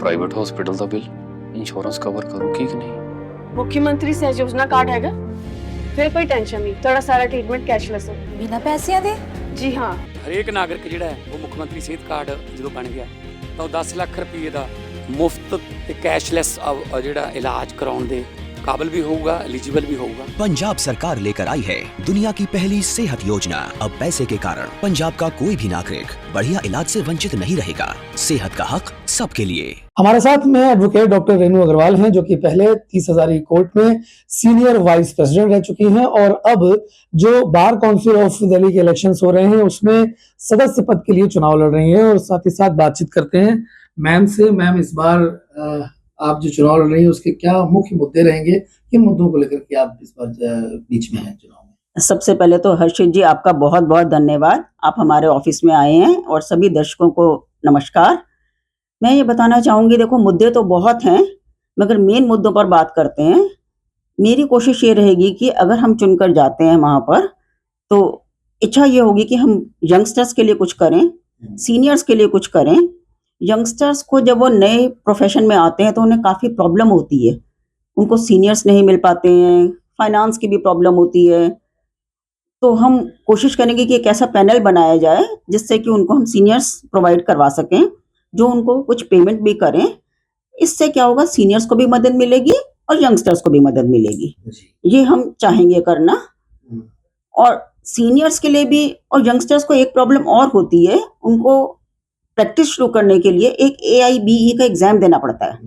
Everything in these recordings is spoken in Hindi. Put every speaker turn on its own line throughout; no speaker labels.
ਪ੍ਰਾਈਵੇਟ ਹਸਪੀਟਲ ਦਾ ਬਿੱਲ ਇੰਸ਼ੋਰੈਂਸ ਕਵਰ ਕਰੂਗੀ ਕਿ ਨਹੀਂ।
मुख्यमंत्री सहज योजना कार्ड हैगा, फिर कोई टेंशन नहीं, थोड़ा सारा ट्रीटमेंट कैशलेस है।
बिना पैसिਆਂ ਦੇ
जी हाँ,
ਹਰੇਕ ਨਾਗਰਿਕ ਜਿਹੜਾ ਹੈ ਉਹ ਮੁੱਖ ਮੰਤਰੀ ਸਿਹਤ ਕਾਰਡ ਜਦੋਂ ਬਣ ਗਿਆ ਤਾਂ ਉਹ 10 ਲੱਖ ਰੁਪਏ ਦਾ ਮੁਫਤ ਤੇ ਕੈਸ਼ਲੈਸ ਜਿਹੜਾ ਇਲਾਜ ਕਰਾਉਣ ਦੇ काबिल भी होगा, एलिजिबल भी होगा।
पंजाब सरकार लेकर आई है दुनिया की पहली सेहत योजना। अब पैसे के कारण पंजाब का कोई भी नागरिक बढ़िया इलाज से वंचित नहीं रहेगा। सेहत का हक सबके लिए।
हमारे साथ में एडवोकेट डॉक्टर रेणु अग्रवाल हैं, जो कि पहले 30 हजारी कोर्ट में सीनियर वाइस प्रेसिडेंट रह चुकी हैं और अब जो बार काउंसिल ऑफ दिल्ली के इलेक्शंस हो रहे हैं उसमें सदस्य पद के लिए चुनाव लड़ रही हैं। और साथ ही साथ बातचीत करते हैं मैम से। मैम, इस बार आप जो चुनाव लड़ रही हैं उसके क्या मुख्य मुद्दे रहेंगे, किन मुद्दों को लेकर के आप इस बार बीच में हैं चुनाव में?
सबसे पहले तो हर्षित जी, आपका बहुत बहुत धन्यवाद, आप हमारे ऑफिस में आए हैं। और सभी दर्शकों को नमस्कार। मैं ये बताना चाहूंगी, देखो मुद्दे तो बहुत हैं, मगर मेन मुद्दों पर बात करते हैं। मेरी कोशिश ये रहेगी कि अगर हम चुनकर जाते हैं वहां पर, तो इच्छा ये होगी कि हम यंगस्टर्स के लिए कुछ करें, सीनियर्स के लिए कुछ करें। यंगस्टर्स को जब वो नए प्रोफेशन में आते हैं तो उन्हें काफ़ी प्रॉब्लम होती है, उनको सीनियर्स नहीं मिल पाते हैं, फाइनेंस की भी प्रॉब्लम होती है। तो हम कोशिश करेंगे कि एक ऐसा पैनल बनाया जाए जिससे कि उनको हम सीनियर्स प्रोवाइड करवा सकें, जो उनको कुछ पेमेंट भी करें। इससे क्या होगा, सीनियर्स को भी मदद मिलेगी और यंगस्टर्स को भी मदद मिलेगी। ये हम चाहेंगे करना। और सीनियर्स के लिए भी और यंगस्टर्स को एक प्रॉब्लम और होती है, उनको प्रैक्टिस शुरू करने के लिए एक AIBE का एग्जाम देना पड़ता है।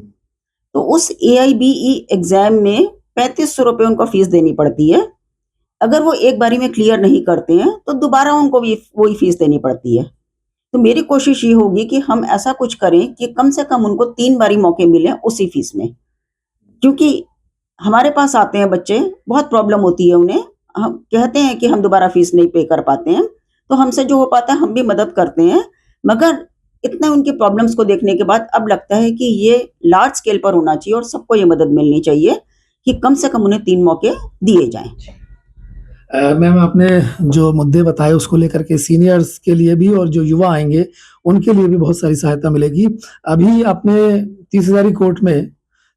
तो उस AIBE एग्जाम में 3500 रुपये उनको फीस देनी पड़ती है। अगर वो एक बारी में क्लियर नहीं करते हैं तो दोबारा उनको भी वही फीस देनी पड़ती है। तो मेरी कोशिश ये होगी कि हम ऐसा कुछ करें कि कम से कम उनको 3 बारी मौके मिले उसी फीस में। क्योंकि हमारे पास आते हैं बच्चे, बहुत प्रॉब्लम होती है उन्हें, हम कहते हैं कि हम दोबारा फीस नहीं पे कर पाते हैं, तो हमसे जो हो पाता है हम भी मदद करते हैं। मगर इतना उनकी प्रॉब्लम्स को देखने के बाद अब लगता है कि ये लार्ज स्केल पर होना चाहिए और सबको ये मदद मिलनी चाहिए कि कम से कम उन्हें 3 मौके दिए जाएं।
मैम, आपने जो मुद्दे बताए उसको लेकर के सीनियर्स के लिए भी और जो युवा आएंगे उनके लिए भी बहुत सारी सहायता मिलेगी। अभी आपने 30 हजारी कोर्ट में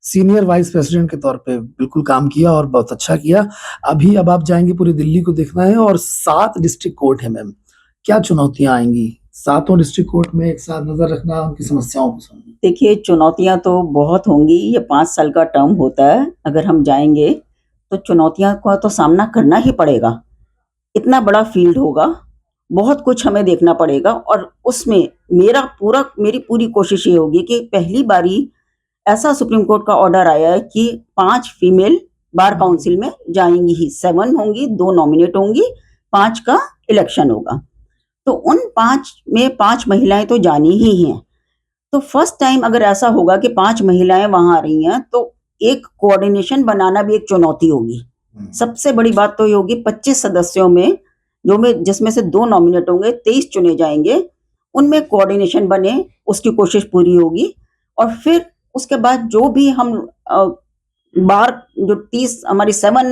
सीनियर वाइस प्रेसिडेंट के तौर पे बिल्कुल काम किया और बहुत अच्छा किया। अब आप जाएंगे, पूरी दिल्ली को देखना है और 7 डिस्ट्रिक्ट कोर्ट है। मैम, क्या चुनौतियां आएंगी 7 डिस्ट्रिक्ट कोर्ट में एक साथ नजर रखना, उनकी समस्याओं को सुनना?
देखिए, चुनौतियां तो बहुत होंगी। ये 5 साल का टर्म होता है। अगर हम जाएंगे तो चुनौतियां का तो सामना करना ही पड़ेगा। इतना बड़ा फील्ड होगा, बहुत कुछ हमें देखना पड़ेगा। और उसमें मेरी पूरी कोशिश ये होगी कि पहली बारी ऐसा सुप्रीम कोर्ट का ऑर्डर आया है कि 5 फीमेल बार काउंसिल में जाएंगी ही। 7 होंगी, 2 नॉमिनेट होंगी, 5 का इलेक्शन होगा। तो उन 5 में 5 महिलाएं तो जानी ही हैं। तो फर्स्ट टाइम अगर ऐसा होगा कि 5 महिलाएं वहां आ रही हैं, तो एक कोऑर्डिनेशन बनाना भी एक चुनौती होगी। सबसे बड़ी बात तो ये होगी 25 सदस्यों में जिसमें से 2 नॉमिनेट होंगे, 23 चुने जाएंगे, उनमें कोऑर्डिनेशन बने, उसकी कोशिश पूरी होगी। और फिर उसके बाद जो भी हम बार जो 30 हमारी 7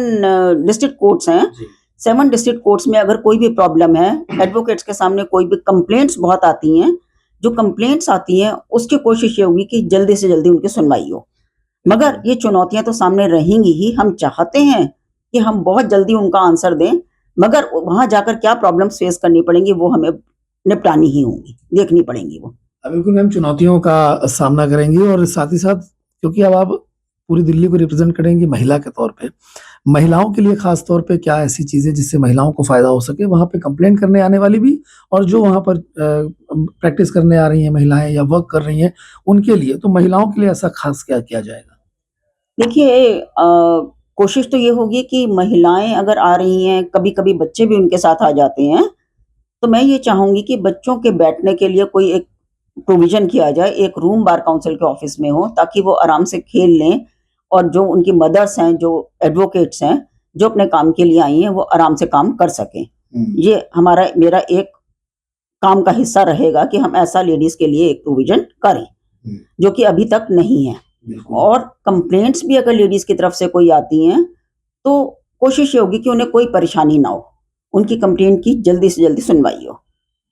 डिस्ट्रिक्ट कोर्ट्स हैं, 7 डिस्ट्रिक्ट कोर्ट्स में अगर कोई भी प्रॉब्लम है, एडवोकेट्स के सामने कोई भी कंप्लेंट्स बहुत आती हैं, जो कंप्लेंट्स आती हैं उसकी कोशिश ये होगी कि जल्दी से जल्दी उनकी सुनवाई हो। मगर ये चुनौतियां तो सामने रहेंगी ही। हम चाहते हैं कि हम बहुत जल्दी उनका आंसर दें, मगर वहां जाकर क्या प्रॉब्लम्स फेस करनी पड़ेंगी वो हमें निपटानी ही होंगी, देखनी पड़ेंगी वो।
बिल्कुल मैम, चुनौतियों का सामना करेंगी। और साथ ही साथ क्योंकि अब आप पूरी दिल्ली को रिप्रेजेंट करेंगी महिला के तौर पे, महिलाओं के लिए खास तौर पे क्या ऐसी चीजें जिससे महिलाओं को फायदा हो सके, वहां पे कंप्लेंट करने आने वाली भी और जो वहां पर प्रैक्टिस करने आ रही हैं महिलाएं या वर्क कर रही हैं उनके लिए, तो महिलाओं के लिए ऐसा खास क्या किया जाएगा?
देखिए, कोशिश तो ये होगी कि महिलाएं अगर आ रही हैं, कभी कभी बच्चे भी उनके साथ आ जाते हैं, तो मैं ये चाहूंगी कि बच्चों के बैठने के लिए कोई एक प्रोविजन किया जाए, एक रूम बार काउंसिल के ऑफिस में हो, ताकि वो आराम से खेल लें। और जो उनकी मदर्स हैं, जो एडवोकेट्स हैं, जो अपने काम के लिए आई हैं, वो आराम से काम कर सकें। ये मेरा एक काम का हिस्सा रहेगा कि हम ऐसा लेडीज के लिए एक प्रोविजन करें, जो कि अभी तक नहीं है। और कंप्लेंट्स भी अगर लेडीज की तरफ से कोई आती हैं, तो कोशिश ये होगी कि उन्हें कोई परेशानी ना हो, उनकी कंप्लेंट की जल्दी से जल्दी सुनवाई हो।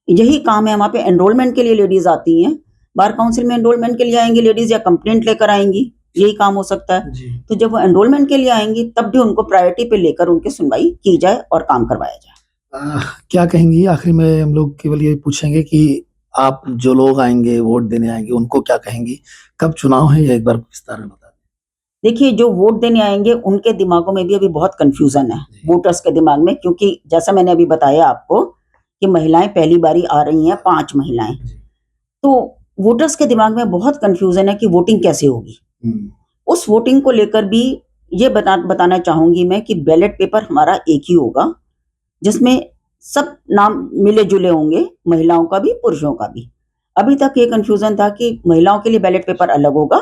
यही काम है। वहाँ पे एनरोलमेंट के लिए लेडीज आती हैं, बार काउंसिल में एनरोलमेंट के लिए आएंगी लेडीज या कंप्लेंट लेकर आएंगी, यही काम हो सकता है।
जी।
तो जब वो एनरोलमेंट के लिए आएंगी तब भी उनको प्रायोरिटी पे लेकर उनकी सुनवाई की जाए और काम करवाया जाए।
क्या कहेंगी आखिर में? हम लोग केवल ये पूछेंगे कि आप जो लोग आएंगे वोट देने आएंगे उनको क्या कहेंगी? कब चुनाव है, ये एक बार विस्तार में बता दें।
देखिए, जो वोट देने आएंगे उनके दिमागों में भी अभी बहुत कंफ्यूजन है,
जी।
वोटर्स के दिमाग में, क्योंकि जैसा मैंने अभी बताया आपको कि महिलाएं पहली बारी आ रही हैं, 5 महिलाएं, तो वोटर्स के दिमाग में बहुत कंफ्यूजन है कि वोटिंग कैसे होगी। उस वोटिंग को लेकर भी ये बताना चाहूंगी मैं कि बैलेट पेपर हमारा एक ही होगा, जिसमें सब नाम मिले जुले होंगे, महिलाओं का भी पुरुषों का भी। अभी तक ये कंफ्यूजन था कि महिलाओं के लिए बैलेट पेपर अलग होगा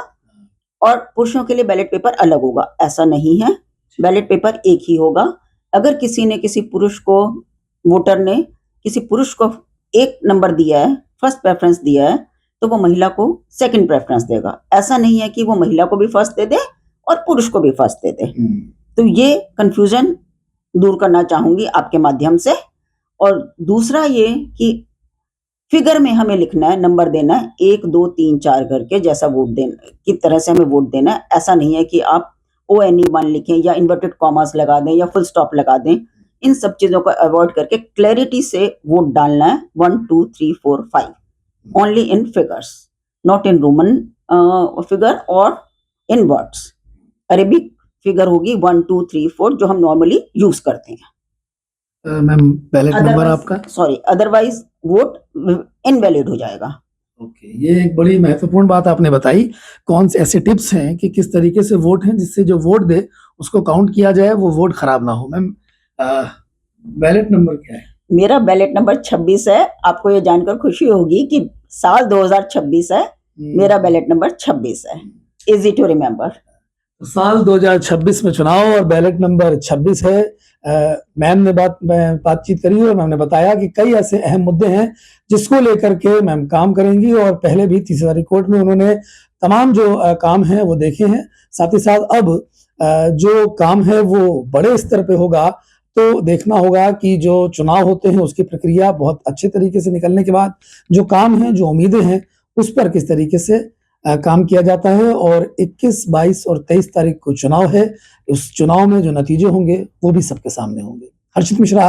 और पुरुषों के लिए बैलेट पेपर अलग होगा। ऐसा नहीं है, बैलेट पेपर एक ही होगा। अगर किसी ने किसी पुरुष को, वोटर ने किसी पुरुष को 1 नंबर दिया है, फर्स्ट प्रेफरेंस दिया है, तो वो महिला को सेकंड प्रेफरेंस देगा। ऐसा नहीं है कि वो महिला को भी फर्स्ट दे दे और पुरुष को भी फर्स्ट दे दे। तो ये कंफ्यूजन दूर करना चाहूंगी आपके माध्यम से। और दूसरा ये कि फिगर में हमें लिखना है, नंबर देना है 1 2 3 4 करके, जैसा वोट देना की तरह से हमें वोट देना है। ऐसा नहीं है कि आप ONE1 लिखें या इन्वर्टेड कॉमास लगा दें या फुल स्टॉप लगा दें। इन सब चीजों को अवॉइड करके क्लैरिटी से वोट डालना है। 1 2 3 4 5 only in figures, not in Roman figure और इन वर्ड्स। अरेबिक फिगर होगी 1 2 3 4 जो हम नॉर्मली यूज करते हैं।
मैम, बैलेट नंबर आपका?
सॉरी, अदरवाइज वोट इनवैलिड हो जाएगा।
ओके, ये एक बड़ी महत्वपूर्ण बात आपने बताई। कौन से ऐसे टिप्स हैं कि किस तरीके से वोट हैं जिससे जो वोट दे उसको काउंट किया जाए, वो वोट खराब ना हो। मैम, बैलेट नंबर क्या है?
मेरा बैलेट नंबर 26 है। आपको ये जानकर खुशी होगी कि साल 2026 है, मेरा बैलेट नंबर 26 है। Easy to remember.
साल 2026 में चुनाव और बैलेट नंबर 26 है। मैम ने बातचीत करी और मैम ने बताया कि कई ऐसे अहम मुद्दे हैं जिसको लेकर के मैम काम करेंगी, और पहले भी 30,000 कोर्ट में उन्होंने तमाम जो काम है वो देखे हैं। साथ ही साथ अब जो काम है वो बड़े स्तर पे होगा, तो देखना होगा कि जो चुनाव होते हैं उसकी प्रक्रिया बहुत अच्छे तरीके से निकलने के बाद जो काम है, जो उम्मीदें हैं, उस पर किस तरीके से काम किया जाता है। और 21, 22 और 23 तारीख को चुनाव है। उस चुनाव में जो नतीजे होंगे वो भी सबके सामने होंगे। हर्षित मिश्रा,